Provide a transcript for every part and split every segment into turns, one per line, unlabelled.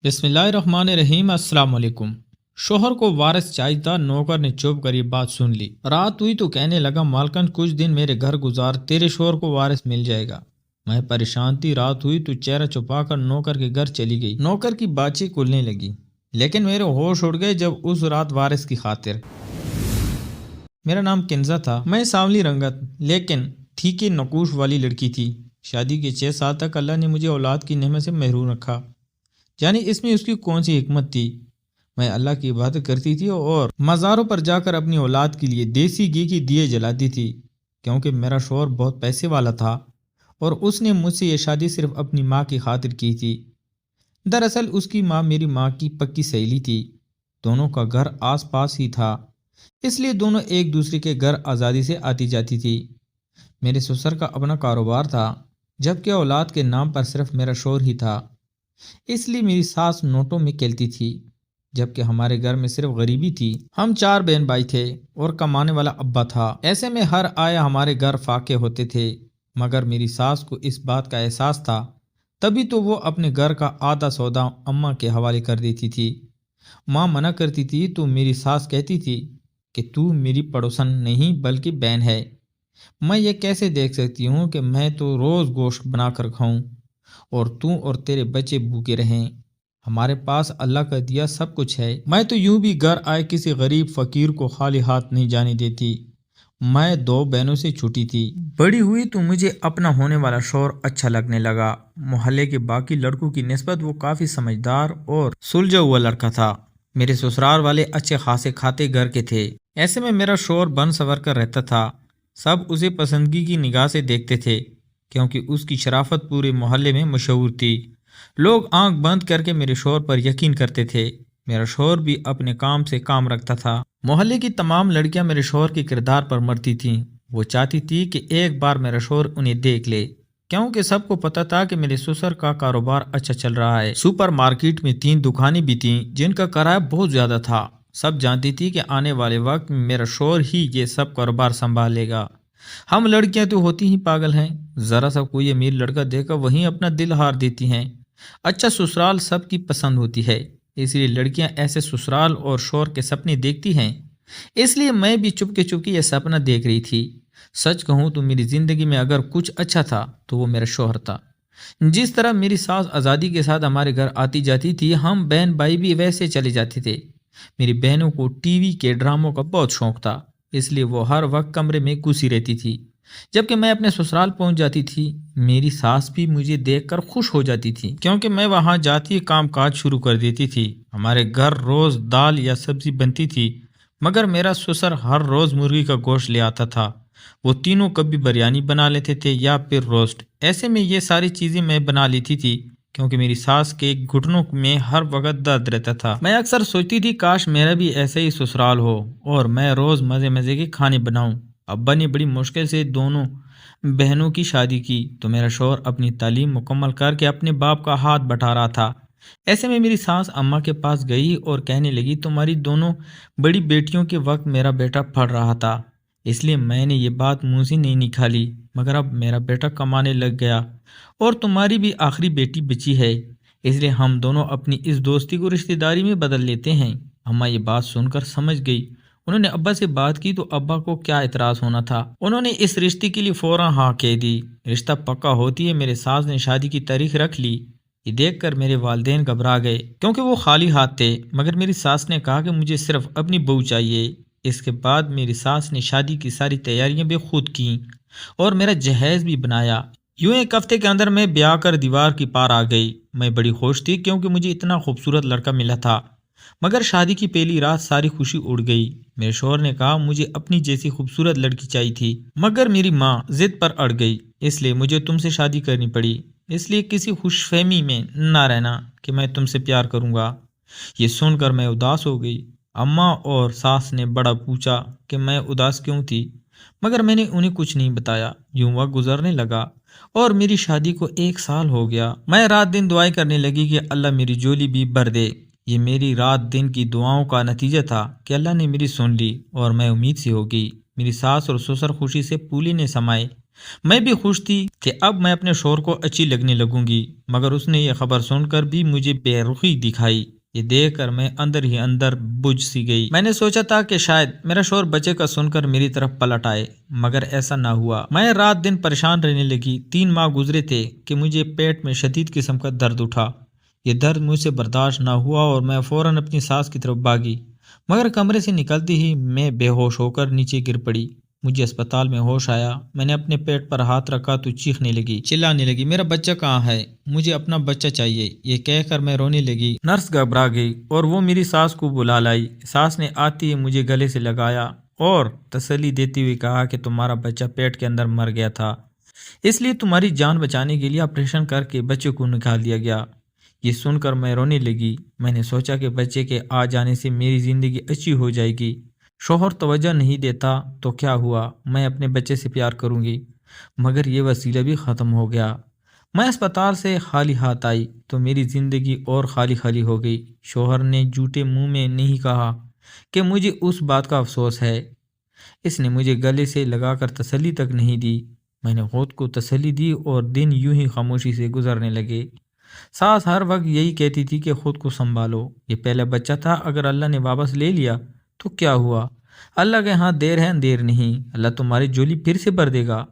बिस्मिल्लाहिर्रहमानिर्रहीम। अस्सलाम वालेकुम। शोहर को वारिस चाहिए था। नौकर ने चुप कर ये बात सुन ली। रात हुई तो कहने लगा, मालकन कुछ दिन मेरे घर गुजार, तेरे शोहर को वारिस मिल जाएगा। मैं परेशान थी। रात हुई तो चेहरा छुपाकर नौकर के घर चली गई। नौकर की बातचीत खुलने लगी, लेकिन मेरे होश उड़ गए जब उस रात वारिस की खातिर। मेरा नाम किंजा था। मैं सांवली रंगत लेकिन थी कि नकूश वाली लड़की थी। शादी के 6 साल तक अल्लाह ने मुझे औलाद की नेमत से महरूम रखा। जानी इसमें उसकी कौन सी हिकमत थी। मैं अल्लाह की इबादत करती थी और मज़ारों पर जाकर अपनी औलाद के लिए देसी घी की दिए जलाती थी, क्योंकि मेरा शौहर बहुत पैसे वाला था और उसने मुझसे ये शादी सिर्फ अपनी माँ की खातिर की थी। दरअसल उसकी माँ मेरी माँ की पक्की सहेली थी। दोनों का घर आस पास ही था, इसलिए दोनों एक दूसरे के घर आज़ादी से आती जाती थी। मेरे ससुर का अपना कारोबार था, जबकि औलाद के नाम पर सिर्फ मेरा शौहर ही था। इसलिए मेरी सास नोटों में खेलती थी, जबकि हमारे घर में सिर्फ गरीबी थी। हम 4 बहन भाई थे और कमाने वाला अब्बा था। ऐसे में हर आया हमारे घर फाके होते थे। मगर मेरी सास को इस बात का एहसास था, तभी तो वो अपने घर का आधा सौदा अम्मा के हवाले कर देती थी। माँ मना करती थी तो मेरी सास कहती थी कि तू मेरी पड़ोसन नहीं बल्कि बहन है। मैं ये कैसे देख सकती हूँ कि मैं तो रोज़ गोश्त बना कर खाऊं और तू और तेरे बच्चे भूखे रहें। हमारे पास अल्लाह का दिया सब कुछ है। मैं तो यूं भी घर आए किसी गरीब फकीर को खाली हाथ नहीं जाने देती। मैं 2 बहनों से छूटी थी। बड़ी हुई तो मुझे अपना होने वाला शौहर अच्छा लगने लगा। मोहल्ले के बाकी लड़कों की निस्बत वो काफ़ी समझदार और सुलझा हुआ लड़का था। मेरे ससुराल वाले अच्छे खासे खाते घर के थे। ऐसे में मेरा शौहर बन सवर कर रहता था। सब उसे पसंदगी की निगाह से देखते थे, क्योंकि उसकी शराफत पूरे मोहल्ले में मशहूर थी। लोग आंख बंद करके मेरे शौहर पर यकीन करते थे। मेरा शौहर भी अपने काम से काम रखता था। मोहल्ले की तमाम लड़कियां मेरे शौहर के किरदार पर मरती थीं। वो चाहती थी कि एक बार मेरा शौहर उन्हें देख ले, क्योंकि सबको पता था कि मेरे ससुर का कारोबार अच्छा चल रहा है। सुपर मार्केट में 3 दुकानें भी थीं, जिनका किराया बहुत ज्यादा था। सब जानती थी कि आने वाले वक्त में मेरा शौहर ही ये सब कारोबार संभालेगा। हम लड़कियां तो होती ही पागल हैं। जरा सा कोई अमीर लड़का देखकर वहीं अपना दिल हार देती हैं। अच्छा ससुराल सबकी पसंद होती है, इसलिए लड़कियां ऐसे ससुराल और शौहर के सपने देखती हैं। इसलिए मैं भी चुपके चुपके यह सपना देख रही थी। सच कहूँ तो मेरी जिंदगी में अगर कुछ अच्छा था तो वो मेरा शौहर था। जिस तरह मेरी सास आज़ादी के साथ हमारे घर आती जाती थी, हम बहन भाई भी वैसे चले जाते थे। मेरी बहनों को टीवी के ड्रामों का बहुत शौक था, इसलिए वो हर वक्त कमरे में घुसी रहती थी। जबकि मैं अपने ससुराल पहुंच जाती थी, मेरी सास भी मुझे देखकर खुश हो जाती थी, क्योंकि मैं वहां जाती काम काज शुरू कर देती थी। हमारे घर रोज दाल या सब्जी बनती थी, मगर मेरा ससुर हर रोज मुर्गी का गोश्त ले आता था। वो तीनों कभी बिरयानी बना लेते थे या फिर रोस्ट। ऐसे में ये सारी चीजें मैं बना लेती थी, क्योंकि मेरी सास के घुटनों में हर वक्त दर्द रहता था। मैं अक्सर सोचती थी काश मेरा भी ऐसे ही ससुराल हो और मैं रोज मजे मजे के खाने बनाऊं। अब्बा ने बड़ी मुश्किल से दोनों बहनों की शादी की, तो मेरा शौहर अपनी तालीम मुकम्मल करके अपने बाप का हाथ बटा रहा था। ऐसे में मेरी सास अम्मा के पास गई और कहने लगी, तुम्हारी दोनों बड़ी बेटियों के वक्त मेरा बेटा पढ़ रहा था, इसलिए मैंने ये बात मुंह से नहीं निकाली, मगर अब मेरा बेटा कमाने लग गया और तुम्हारी भी आखिरी बेटी बची है, इसलिए हम दोनों अपनी इस दोस्ती को रिश्तेदारी में बदल लेते हैं। अम्मा ये बात सुनकर समझ गई। उन्होंने अब्बा से बात की तो अब्बा को क्या इतराज होना था। उन्होंने इस रिश्ते के लिए फौरन हाँ कह दी। रिश्ता पक्का होती है मेरे सास ने शादी की तारीख रख ली। ये देखकर मेरे वालिदैन घबरा गए, क्योंकि वो खाली हाथ थे। मगर मेरी सास ने कहा कि मुझे सिर्फ अपनी बहू चाहिए। इसके बाद मेरी सास ने शादी की सारी तैयारियां भी खुद की और मेरा जहेज भी बनाया। यूं 1 हफ्ते के अंदर मैं ब्याह कर दीवार की पार आ गई। मैं बड़ी खुश थी, क्योंकि मुझे इतना खूबसूरत लड़का मिला था। मगर शादी की पहली रात सारी खुशी उड़ गई। मेरे शौहर ने कहा मुझे अपनी जैसी खूबसूरत लड़की चाहिए थी, मगर मेरी माँ जिद पर अड़ गई, इसलिए मुझे तुमसे शादी करनी पड़ी। इसलिए किसी खुशफहमी में ना रहना कि मैं तुमसे प्यार करूंगा। ये सुनकर मैं उदास हो गई। अम्मा और सास ने बड़ा पूछा कि मैं उदास क्यों थी, मगर मैंने उन्हें कुछ नहीं बताया। यूं वक्त गुजरने लगा और मेरी शादी को 1 साल हो गया। मैं रात दिन दुआएं करने लगी कि अल्लाह मेरी झोली भी भर दे। ये मेरी रात दिन की दुआओं का नतीजा था कि अल्लाह ने मेरी सुन ली और मैं उम्मीद से हो गई। मेरी सास और ससुर खुशी से पूली ने समाए। میں بھی خوش تھی کہ اب میں اپنے شوہر کو اچھی لگنے لگوں گی، مگر اس نے یہ خبر سن کر بھی مجھے بے رخی دکھائی۔ یہ دیکھ کر میں اندر ہی اندر بجھ سی گئی۔ میں نے سوچا تھا کہ شاید میرا شوہر بچے کا سن کر میری طرف پلٹ آئے، مگر ایسا نہ ہوا۔ میں رات دن پریشان رہنے لگی۔ 3 ماہ گزرے تھے کہ مجھے پیٹ میں شدید قسم کا درد اٹھا۔ یہ درد مجھ سے برداشت نہ ہوا اور میں فوراً اپنی ساس کی طرف بھاگی، مگر کمرے سے نکلتی ہی میں بے ہوش ہو کر نیچے گر پڑی۔ مجھے اسپتال میں ہوش آیا۔ میں نے اپنے پیٹ پر ہاتھ رکھا تو چیخنے لگی، چلانے لگی، میرا بچہ کہاں ہے؟ مجھے اپنا بچہ چاہیے۔ یہ کہہ کر میں رونے لگی۔ نرس گھبرا گئی اور وہ میری ساس کو بلا لائی۔ ساس نے آتی ہی مجھے گلے سے لگایا اور تسلی دیتی ہوئی کہا کہ تمہارا بچہ پیٹ کے اندر مر گیا تھا، اس لیے تمہاری جان بچانے کے لیے آپریشن کر کے بچے کو نکال دیا گیا۔ یہ سن کر میں رونے لگی۔ میں نے سوچا کہ بچے کے آ جانے سے میری زندگی اچھی ہو جائے گی۔ شوہر توجہ نہیں دیتا تو کیا ہوا، میں اپنے بچے سے پیار کروں گی، مگر یہ وسیلہ بھی ختم ہو گیا۔ میں اسپتال سے خالی ہاتھ آئی تو میری زندگی اور خالی خالی ہو گئی۔ شوہر نے جھوٹے منہ میں نہیں کہا کہ مجھے اس بات کا افسوس ہے۔ اس نے مجھے گلے سے لگا کر تسلی تک نہیں دی۔ میں نے خود کو تسلی دی اور دن یوں ہی خاموشی سے گزرنے لگے۔ ساس ہر وقت یہی کہتی تھی کہ خود کو سنبھالو، یہ پہلا بچہ تھا، اگر اللہ نے واپس لے لیا تو کیا ہوا؟ اللہ کے ہاں دیر ہے اندیر نہیں، اللہ تمہاری جھولی پھر سے بھر دے گا۔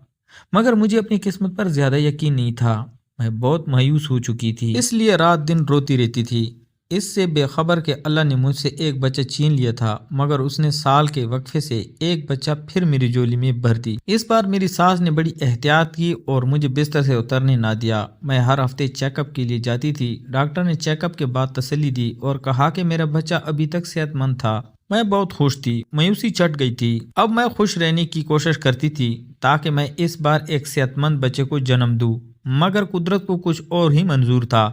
مگر مجھے اپنی قسمت پر زیادہ یقین نہیں تھا۔ میں بہت مایوس ہو چکی تھی، اس لیے رات دن روتی رہتی تھی، اس سے بے خبر کہ اللہ نے مجھ سے ایک بچہ چھین لیا تھا، مگر اس نے سال کے وقفے سے ایک بچہ پھر میری جھولی میں بھر دی۔ اس بار میری ساس نے بڑی احتیاط کی اور مجھے بستر سے اترنے نہ دیا۔ میں ہر ہفتے چیک اپ کے لیے جاتی تھی۔ ڈاکٹر نے چیک اپ کے بعد تسلی دی اور کہا کہ میرا بچہ ابھی تک صحت مند تھا۔ میں بہت خوش تھی، مایوسی چٹ گئی تھی۔ اب میں خوش رہنے کی کوشش کرتی تھی تاکہ میں اس بار ایک صحت مند بچے کو جنم دوں، مگر قدرت کو کچھ اور ہی منظور تھا۔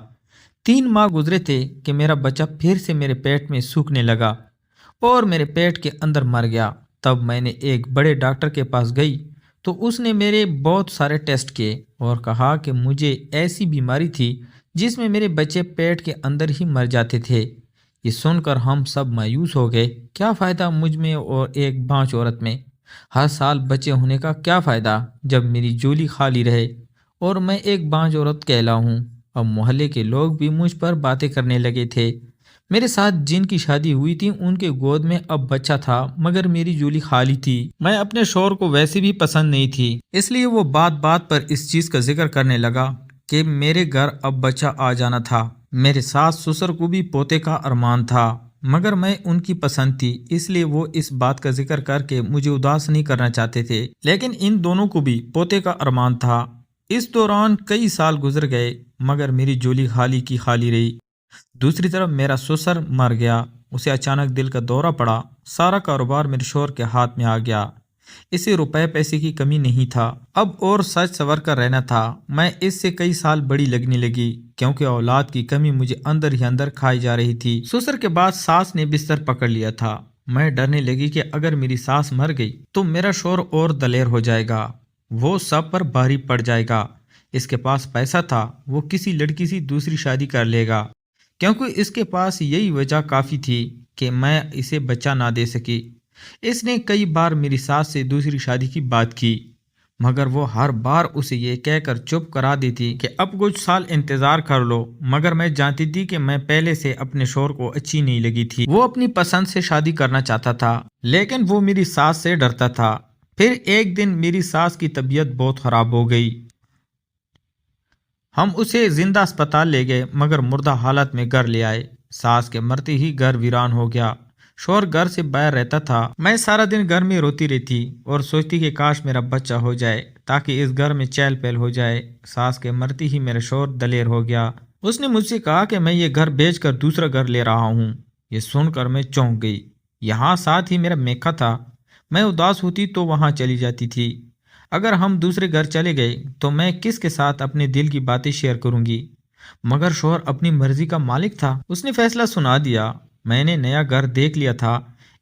3 ماہ گزرے تھے کہ میرا بچہ پھر سے میرے پیٹ میں سوکھنے لگا اور میرے پیٹ کے اندر مر گیا۔ تب میں نے ایک بڑے ڈاکٹر کے پاس گئی تو اس نے میرے بہت سارے ٹیسٹ کیے اور کہا کہ مجھے ایسی بیماری تھی جس میں میرے بچے پیٹ کے اندر ہی مر جاتے تھے۔ یہ سن کر ہم سب مایوس ہو گئے۔ کیا فائدہ مجھ میں اور ایک بانجھ عورت میں؟ ہر سال بچے ہونے کا کیا فائدہ جب میری جھولی خالی رہے اور میں ایک بانجھ عورت کہلاؤں؟ اب محلے کے لوگ بھی مجھ پر باتیں کرنے لگے تھے۔ میرے ساتھ جن کی شادی ہوئی تھی ان کے گود میں اب بچہ تھا، مگر میری جھولی خالی تھی۔ میں اپنے شوہر کو ویسے بھی پسند نہیں تھی، اس لیے وہ بات بات پر اس چیز کا ذکر کرنے لگا کہ میرے گھر اب بچہ آ جانا تھا۔ میرے ساس سسر کو بھی پوتے کا ارمان تھا، مگر میں ان کی پسند تھی، اس لیے وہ اس بات کا ذکر کر کے مجھے اداس نہیں کرنا چاہتے تھے، لیکن ان دونوں کو بھی پوتے کا ارمان تھا۔ اس دوران کئی سال گزر گئے، مگر میری جھولی خالی کی خالی رہی۔ دوسری طرف میرا سسر مر گیا، اسے اچانک دل کا دورہ پڑا۔ سارا کاروبار میرے شوہر کے ہاتھ میں آ گیا، اسے روپے پیسے کی کمی نہیں تھا، اب اور سج سور کر رہنا تھا۔ میں اس سے کئی سال بڑی لگنے لگی کیونکہ اولاد کی کمی مجھے اندر ہی اندر کھائی جا رہی تھی۔ سسر کے بعد ساس نے بستر پکڑ لیا تھا۔ میں ڈرنے لگی کہ اگر میری ساس مر گئی تو میرا شوہر اور دلیر ہو جائے گا، وہ سب پر بھاری پڑ جائے گا۔ اس کے پاس پیسہ تھا، وہ کسی لڑکی سے دوسری شادی کر لے گا، کیونکہ اس کے پاس یہی وجہ کافی تھی کہ میں اسے بچہ نہ دے سکی۔ اس نے کئی بار میری ساس سے دوسری شادی کی بات کی، مگر وہ ہر بار اسے یہ کہہ کر چپ کرا دیتی کہ اب کچھ سال انتظار کر لو، مگر میں جانتی تھی کہ میں پہلے سے اپنے شوہر کو اچھی نہیں لگی تھی۔ وہ اپنی پسند سے شادی کرنا چاہتا تھا، لیکن وہ میری ساس سے ڈرتا تھا۔ پھر ایک دن میری ساس کی طبیعت بہت خراب ہو گئی۔ ہم اسے زندہ اسپتال لے گئے، مگر مردہ حالت میں گھر لے آئے۔ ساس کے مرتے ہی گھر ویران ہو گیا۔ شوہر گھر سے باہر رہتا تھا۔ میں سارا دن گھر میں روتی رہتی اور سوچتی کہ کاش میرا بچہ ہو جائے تاکہ اس گھر میں چہل پہل ہو جائے۔ ساس کے مرتے ہی میرا شوہر دلیر ہو گیا۔ اس نے مجھ سے کہا کہ میں یہ گھر بیچ کر دوسرا گھر لے رہا ہوں۔ یہ سن کر میں چونک گئی۔ یہاں ساتھ ہی میرا میکا تھا، میں اداس ہوتی تو وہاں چلی جاتی تھی۔ اگر ہم دوسرے گھر چلے گئے تو میں کس کے ساتھ اپنے دل کی باتیں شیئر کروں گی؟ مگر شوہر اپنی مرضی کا مالک تھا، اس نے فیصلہ سنا دیا۔ میں نے نیا گھر دیکھ لیا تھا،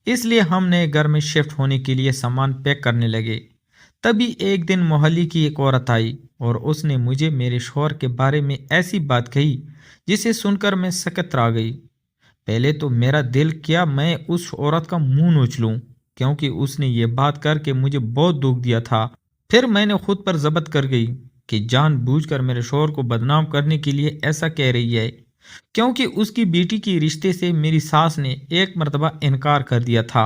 اس لیے ہم نئے گھر میں شفٹ ہونے کے لیے سامان پیک کرنے لگے۔ تبھی ایک دن محلے کی ایک عورت آئی اور اس نے مجھے میرے شوہر کے بارے میں ایسی بات کہی جسے سن کر میں سکت رہ گئی۔ پہلے تو میرا دل کیا میں اس عورت کا منہ نوچ لوں، کیونکہ اس نے یہ بات کر کے مجھے بہت دکھ دیا تھا۔ फिर मैंने खुद पर जब्त कर गई कि जानबूझकर मेरे शोहर को बदनाम करने के लिए ऐसा कह रही है, क्योंकि उसकी बेटी के रिश्ते से मेरी सास ने एक मर्तबा इनकार कर दिया था।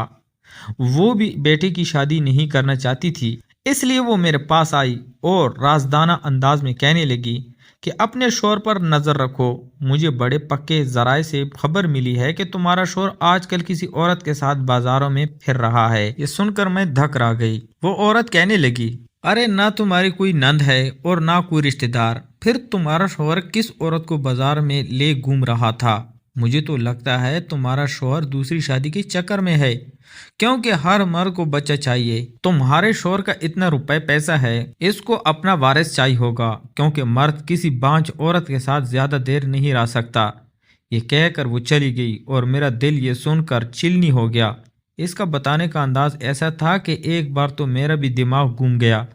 वो भी बेटे की शादी नहीं करना चाहती थी। इसलिए वो मेरे पास आई और राजदाना अंदाज में कहने लगी कि अपने शोहर पर नज़र रखो। मुझे बड़े पक्के जराए से खबर मिली है कि तुम्हारा शोहर आजकल किसी औरत के साथ बाजारों में फिर रहा है। ये सुनकर मैं धक रह गई। वो औरत कहने लगी, अरे ना तुम्हारी कोई नंद है और ना कोई रिश्तेदार, फिर तुम्हारा शोहर किस औरत को बाजार में ले घूम रहा था? मुझे तो लगता है तुम्हारा शोहर दूसरी शादी के चक्कर में है, क्योंकि हर मर्द को बच्चा चाहिए। तुम्हारे शोहर का इतना रुपए पैसा है, इसको अपना वारिस चाहिए होगा, क्योंकि मर्द किसी बांझ औरत के साथ ज्यादा देर नहीं रह सकता। ये कहकर वो चली गई और मेरा दिल ये सुनकर चिलनी हो गया। इसका बताने का अंदाज ऐसा था कि एक बार तो मेरा भी दिमाग घूम गया।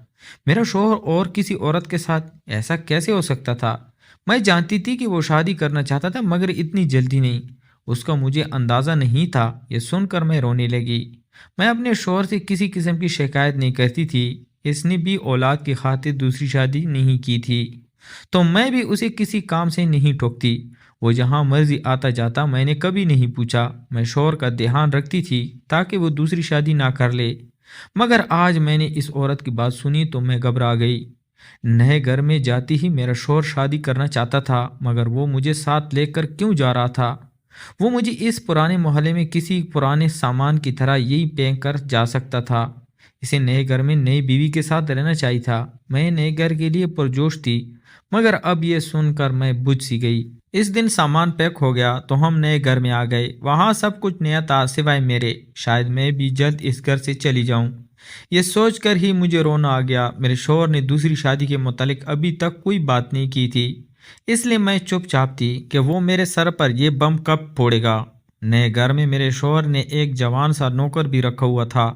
मेरा शोहर और किसी औरत के साथ ऐसा कैसे हो सकता था? मैं जानती थी कि वो शादी करना चाहता था, मगर इतनी जल्दी नहीं। उसका मुझे अंदाज़ा नहीं था। ये सुनकर मैं रोने लगी। मैं अपने शोहर से किसी किस्म की शिकायत नहीं करती थी। इसने भी औलाद की खातिर दूसरी शादी नहीं की थी, तो मैं भी उसे किसी काम से नहीं टोकती। वो जहाँ मर्जी आता जाता, मैंने कभी नहीं पूछा। मैं शोहर का ध्यान रखती थी ताकि वो दूसरी शादी ना कर ले। मगर आज मैंने इस औरत की बात सुनी तो मैं घबरा गई। नए घर में जाती ही मेरा शोहर शादी करना चाहता था, मगर वो मुझे साथ लेकर क्यों जा रहा था? वो मुझे इस पुराने मोहल्ले में किसी पुराने सामान की तरह यही फेंक कर जा सकता था। इसे नए घर में नई बीवी के साथ रहना चाहिए था। मैं नए घर के लिए पुरजोश थी, मगर अब ये सुनकर मैं बुझ सी गई। इस दिन सामान पैक हो गया तो हम नए घर में आ गए। वहाँ सब कुछ नया था सिवाय मेरे। शायद मैं भी जल्द इस घर से चली जाऊं। ये सोचकर ही मुझे रोना आ गया। मेरे शोहर ने दूसरी शादी के मुतालिक अभी तक कोई बात नहीं की थी, इसलिए मैं चुपचाप थी कि वो मेरे सर पर ये बम कब फोड़ेगा। नए घर में मेरे शोहर ने एक जवान सा नौकर भी रखा हुआ था।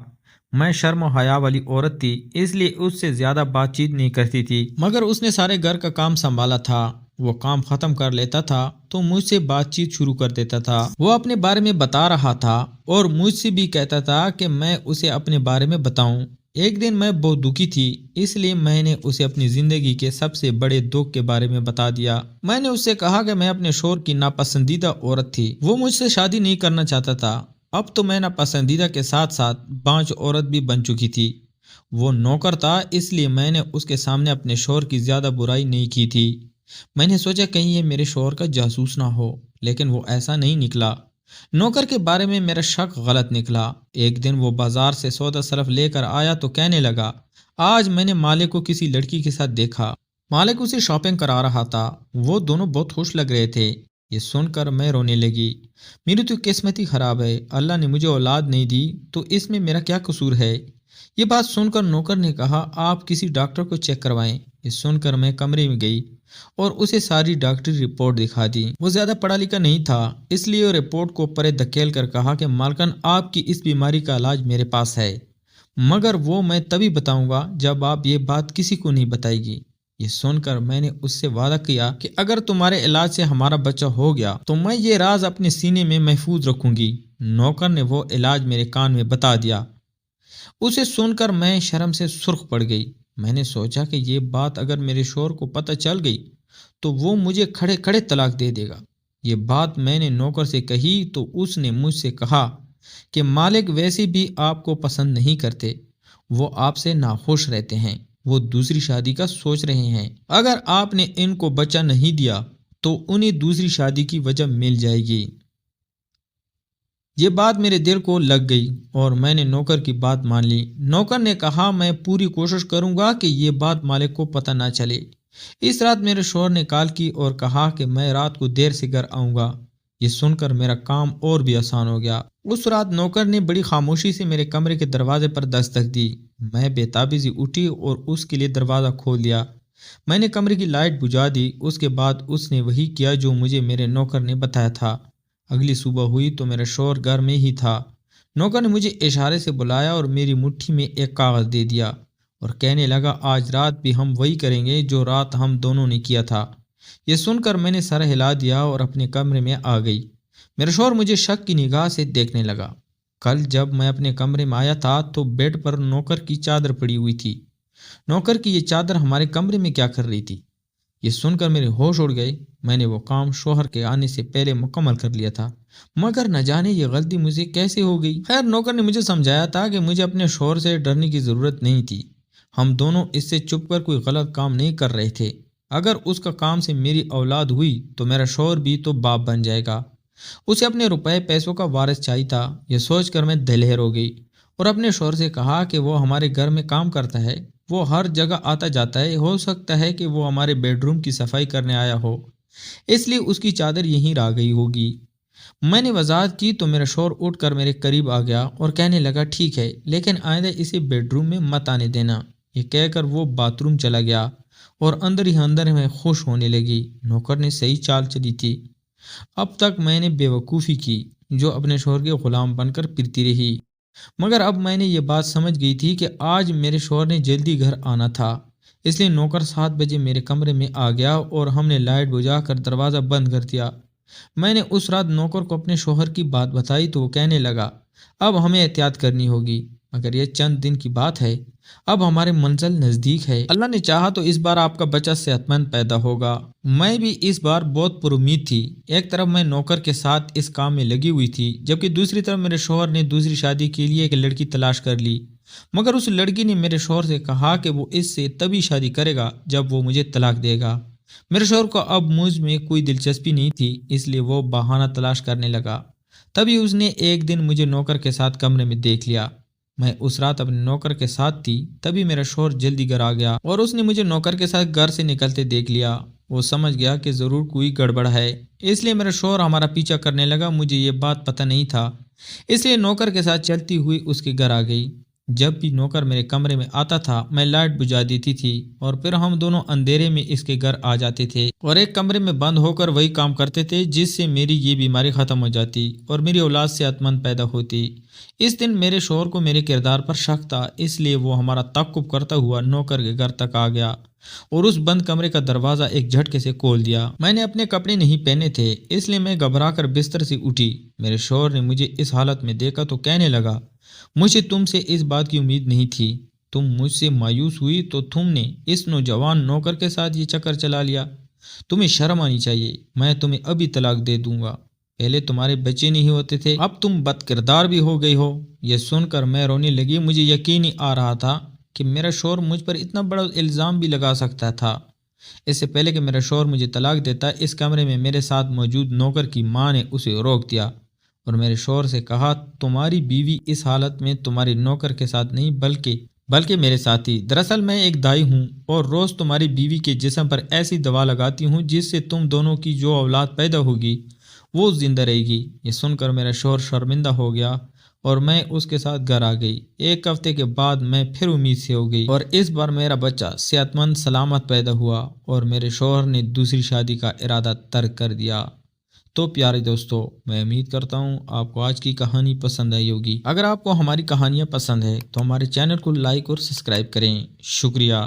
मैं शर्म और हया वाली औरत थी, इसलिए उससे ज्यादा बातचीत नहीं करती थी, मगर उसने सारे घर का काम संभाला था। वो काम खत्म कर लेता था तो मुझसे बातचीत शुरू कर देता था। वो अपने बारे में बता रहा था और मुझसे भी कहता था कि मैं उसे अपने बारे में बताऊं। एक दिन मैं बहुत दुखी थी, इसलिए मैंने उसे अपनी जिंदगी के सबसे बड़े दुख के बारे में बता दिया। मैंने उससे कहा कि मैं अपने शोहर की नापसंदीदा औरत थी। वो मुझसे शादी नहीं करना चाहता था। अब तो मैं नापसंदीदा के साथ साथ बांझ औरत भी बन चुकी थी। वो नौकर था, इसलिए मैंने उसके सामने अपने शोहर की ज्यादा बुराई नहीं की थी। मैंने सोचा कहीं ये मेरे शोहर का जासूस ना हो, लेकिन वो ऐसा नहीं निकला। नौकर के बारे में मेरा शक गलत निकला। एक दिन वो बाजार से सौदा सरफ लेकर आया तो कहने लगा, आज मैंने मालिक को किसी लड़की के साथ देखा। मालिक उसे शॉपिंग करा रहा था। वो दोनों बहुत खुश लग रहे थे। ये सुनकर मैं रोने लगी। मेरी तो किस्मत ही खराब है। अल्लाह ने मुझे औलाद नहीं दी तो इसमें मेरा क्या कसूर है? ये बात सुनकर नौकर ने कहा, आप किसी डॉक्टर को चेक करवाएं। ये सुनकर मैं कमरे में गई और उसे सारी डॉक्टरी रिपोर्ट दिखा दी। वो ज्यादा पढ़ा लिखा नहीं था, इसलिए रिपोर्ट को परे धकेल कर कहा कि मालकन, आपकी इस बीमारी का इलाज मेरे पास है, मगर वो मैं तभी बताऊंगा जब आप ये बात किसी को नहीं बताएगी। ये सुनकर मैंने उससे वादा किया कि अगर तुम्हारे इलाज से हमारा बच्चा हो गया तो मैं ये राज अपने सीने में महफूज रखूंगी। नौकर ने वो इलाज मेरे कान में बता दिया। उसे सुनकर मैं शर्म से सुर्ख पड़ गई। मैंने सोचा कि ये बात अगर मेरे शोहर को पता चल गई तो वो मुझे खड़े खड़े तलाक दे देगा। ये बात मैंने नौकर से कही तो उसने मुझसे कहा कि मालिक वैसे भी आपको पसंद नहीं करते, वो आपसे नाखुश रहते हैं, वो दूसरी शादी का सोच रहे हैं। अगर आपने इनको बच्चा नहीं दिया तो उन्हें दूसरी शादी की वजह मिल जाएगी। ये बात मेरे दिल को लग गई और मैंने नौकर की बात मान ली। नौकर ने कहा, मैं पूरी कोशिश करूंगा कि ये बात मालिक को पता ना चले। इस रात मेरे शोहर ने कॉल की और कहा कि मैं रात को देर से घर आऊंगा। ये सुनकर मेरा काम और भी आसान हो गया। उस रात नौकर ने बड़ी खामोशी से मेरे कमरे के दरवाजे पर दस्तक दी। मैं बेताबी से उठी और उसके लिए दरवाज़ा खोल दिया। मैंने कमरे की लाइट बुझा दी। उसके बाद उसने वही किया जो मुझे मेरे नौकर ने बताया था। अगली सुबह हुई तो मेरा शोहर घर में ही था। नौकर ने मुझे इशारे से बुलाया और मेरी मुट्ठी में एक कागज़ दे दिया और कहने लगा, आज रात भी हम वही करेंगे जो रात हम दोनों ने किया था। यह सुनकर मैंने सर हिला दिया और अपने कमरे में आ गई। मेरा शोहर मुझे शक की निगाह से देखने लगा। कल जब मैं अपने कमरे में आया था तो बेड पर नौकर की चादर पड़ी हुई थी। नौकर की ये चादर हमारे कमरे में क्या कर रही थी? ये सुनकर मेरे होश उड़ गए। मैंने वो काम शोहर के आने से पहले मुकम्मल कर लिया था, मगर न जाने ये गलती मुझे कैसे हो गई। खैर, नौकर ने मुझे समझाया था कि मुझे अपने शोहर से डरने की ज़रूरत नहीं थी। हम दोनों इससे चुप कर कोई गलत काम नहीं कर रहे थे। अगर उसका काम से मेरी औलाद हुई तो मेरा शोहर भी तो बाप बन जाएगा। उसे अपने रुपए पैसों का वारिस चाहिए था। यह सोचकर मैं दलेर हो गई और अपने शोहर से कहा कि वो हमारे घर में काम करता है, वो हर जगह आता जाता है, हो सकता है कि वो हमारे बेडरूम की सफाई करने आया हो, इसलिए उसकी चादर यहीं रह गई होगी। मैंने वजाहत की तो मेरा शोहर उठकर मेरे करीब आ गया और कहने लगा, ठीक है, लेकिन आइंदा इसे बेडरूम में मत आने देना। ये कहकर वो बाथरूम चला गया और अंदर ही अंदर में खुश होने लगी। नौकर ने सही चाल चली थी। अब तक मैंने बेवकूफ़ी की, जो अपने शोहर के ग़ुलाम बनकर फिरती रही, मगर अब मैंने ये बात समझ गई थी कि आज मेरे शोहर ने जल्दी घर आना था। इसलिए नौकर 7 बजे मेरे कमरे में आ गया और हमने लाइट बुझाकर दरवाज़ा बंद कर दिया। मैंने उस रात नौकर को अपने शोहर की बात बताई तो वो कहने लगा, अब हमें एहतियात करनी होगी, मगर यह चंद दिन की बात है, अब हमारे मंजिल नज़दीक है। अल्लाह ने चाहा तो इस बार आपका बच्चा सेहतमंद पैदा होगा। मैं भी इस बार बहुत पुरुमीद थी। एक तरफ मैं नौकर के साथ इस काम में लगी हुई थी, जबकि दूसरी तरफ मेरे शोहर ने दूसरी शादी के लिए एक लड़की तलाश कर ली, मगर उस लड़की ने मेरे शोहर से कहा कि वो इससे तभी शादी करेगा जब वो मुझे तलाक देगा। मेरे शोहर को अब मुझ में कोई दिलचस्पी नहीं थी, इसलिए वो बहाना तलाश करने लगा। तभी उसने एक दिन मुझे नौकर के साथ कमरे में देख लिया। मैं उस रात अपने नौकर के साथ थी। तभी मेरा शोहर जल्दी घर आ गया और उसने मुझे नौकर के साथ घर से निकलते देख लिया। वो समझ गया कि ज़रूर कोई गड़बड़ है, इसलिए मेरा शोहर हमारा पीछा करने लगा। मुझे ये बात पता नहीं था, इसलिए नौकर के साथ चलती हुई उसके घर आ गई। जब भी नौकर मेरे कमरे में आता था, मैं लाइट बुझा देती थी और फिर हम दोनों अंधेरे में इसके घर आ जाते थे और एक कमरे में बंद होकर वही काम करते थे, जिससे मेरी ये बीमारी ख़त्म हो जाती और मेरी औलाद सेहतमंद पैदा होती। इस दिन मेरे शोहर को मेरे किरदार पर शक था, इसलिए वो हमारा ताक़ुब करता हुआ नौकर के घर तक आ गया और उस बंद कमरे का दरवाज़ा एक झटके से खोल दिया। मैंने अपने कपड़े नहीं पहने थे, इसलिए मैं घबराकर बिस्तर से उठी। मेरे शोहर ने मुझे इस हालत में देखा तो कहने लगा, मुझे तुमसे इस बात की उम्मीद नहीं थी। तुम मुझसे मायूस हुई तो तुमने इस नौजवान नौकर के साथ ये चक्कर चला लिया। तुम्हें शर्म आनी चाहिए। मैं तुम्हें अभी तलाक दे दूंगा। पहले तुम्हारे बच्चे नहीं होते थे, अब तुम बदकिरदार भी हो गई हो। यह सुनकर मैं रोने लगी। मुझे यकीन नहीं आ रहा था कि मेरा शोहर मुझ पर इतना बड़ा इल्ज़ाम भी लगा सकता था। इससे पहले कि मेरा शोहर मुझे तलाक देता, इस कमरे में मेरे साथ मौजूद नौकर की माँ ने उसे रोक दिया और मेरे शोहर से कहा, तुम्हारी बीवी इस हालत में तुम्हारे नौकर के साथ नहीं बल्कि मेरे साथ ही। दरअसल मैं एक दाई हूँ और रोज़ तुम्हारी बीवी के जिस्म पर ऐसी दवा लगाती हूँ जिससे तुम दोनों की जो औलाद पैदा होगी वो जिंदा रहेगी। ये सुनकर मेरा शोहर शर्मिंदा हो गया और मैं उसके साथ घर आ गई। एक हफ्ते के बाद मैं फिर उम्मीद से हो गई और इस बार मेरा बच्चा सेहतमंद सलामत पैदा हुआ और मेरे शोहर ने दूसरी शादी का इरादा तर्क कर दिया। तो प्यारे दोस्तों, मैं उम्मीद करता हूँ आपको आज की कहानी पसंद आई होगी। अगर आपको हमारी कहानियाँ पसंद है तो हमारे चैनल को लाइक और सब्सक्राइब करें। शुक्रिया।